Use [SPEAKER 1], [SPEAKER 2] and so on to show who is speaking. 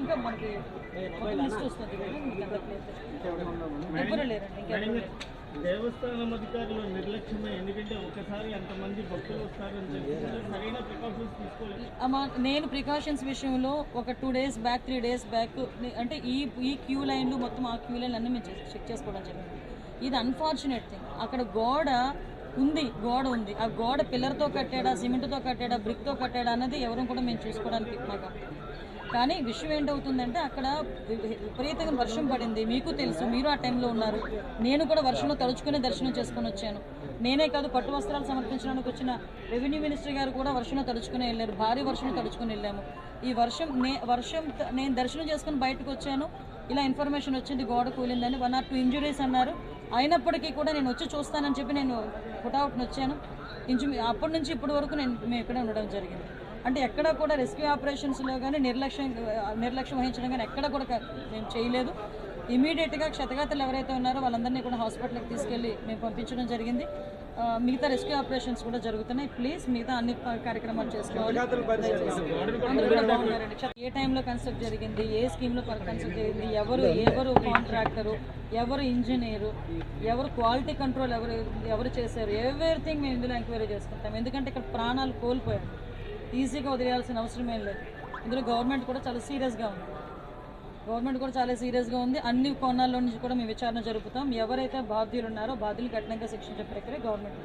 [SPEAKER 1] ఇంకా మనకి లిస్ట్ వస్తుంది ఎవరు లేరండి ఇంకెవరు
[SPEAKER 2] దేవస్థానం అధికారులు నిర్లక్ష్యమే, ఎందుకంటే ఒకసారి అంతమంది భక్తులు వస్తారని చెప్పి సరైన ప్రికాషన్స్ తీసుకోలేదు.
[SPEAKER 1] నేను ప్రికాషన్స్ విషయంలో ఒక 2 days బ్యాక్ 3 days బ్యాక్ అంటే ఈ క్యూ లైన్లు మొత్తం ఆ క్యూ లైన్లు అన్నీ మేము చెక్ చేసుకోవడం జరిగింది. ఇది అన్ఫార్చునేట్ థింగ్. అక్కడ గోడ ఉంది. ఆ గోడ పిల్లర్తో కట్టాడా, సిమెంట్తో కట్టాడా, బ్రిక్తో కట్టాడా అన్నది ఎవరు కూడా మేము చూసుకోవడానికి మాకు. కానీ విషయం ఏంటవుతుందంటే అక్కడ విపరీతంగా వర్షం పడింది. మీకు తెలుసు, మీరు ఆ టైంలో ఉన్నారు. నేను కూడా వర్షంలో తడుచుకునే దర్శనం చేసుకుని వచ్చాను. నేనే కాదు, పట్టు వస్త్రాలు సమర్పించడానికి వచ్చిన రెవెన్యూ మినిస్టర్ గారు కూడా వర్షంలో తడుచుకుని వెళ్ళారు. భారీ వర్షంలో తడుచుకుని వెళ్ళాము. ఈ వర్షం నేను దర్శనం చేసుకుని బయటకు వచ్చాను. ఇలా ఇన్ఫర్మేషన్ వచ్చింది గోడ కూలిందని. 1 or 2 ఇంజురీస్ అన్నారు. అయినప్పటికీ కూడా నేను వచ్చి చూస్తానని చెప్పి నేను పుట్అవుట్ని వచ్చాను. అప్పటి నుంచి ఇప్పటి వరకు మేము ఇక్కడే ఉండడం జరిగింది. అంటే ఎక్కడ కూడా రెస్క్యూ ఆపరేషన్స్లో కానీ నిర్లక్ష్యం వహించడం కానీ ఎక్కడ కూడా మేము చేయలేదు. ఇమీడియట్గా క్షతగాతులు ఎవరైతే ఉన్నారో వాళ్ళందరినీ కూడా హాస్పిటల్కి తీసుకెళ్ళి మేము పంపించడం జరిగింది. మిగతా రెస్క్యూ ఆపరేషన్స్ కూడా జరుగుతున్నాయి. ప్లీజ్ మిగతా అన్ని కార్యక్రమాలు చేసుకోవాలి. అందరూ కూడా బాగున్నారండి. ఏ టైంలో కన్స్ట్రక్ట్ జరిగింది, ఏ స్కీమ్లో కన్స్ట్రక్ట్ జరిగింది, ఎవరు కాంట్రాక్టరు, ఎవరు ఇంజనీరు, ఎవరు క్వాలిటీ కంట్రోల్ ఎవరు చేశారు, ఎవ్రీథింగ్ మేము ఇందులో ఎంక్వైరీ చేసుకుంటాం. ఎందుకంటే ఇక్కడ ప్రాణాలు కోల్పోయారు. ఈజీగా వదిలేయాల్సిన అవసరం ఏం లేదు. ఇందులో గవర్నమెంట్ కూడా చాలా సీరియస్గా ఉంది. అన్ని కోణాల్లో నుంచి కూడా మేము విచారణ జరుపుతాం. ఎవరైతే బాధ్యులు ఉన్నారో బాధ్యులు కఠినంగా శిక్షించే ప్రక్రియ గవర్నమెంట్.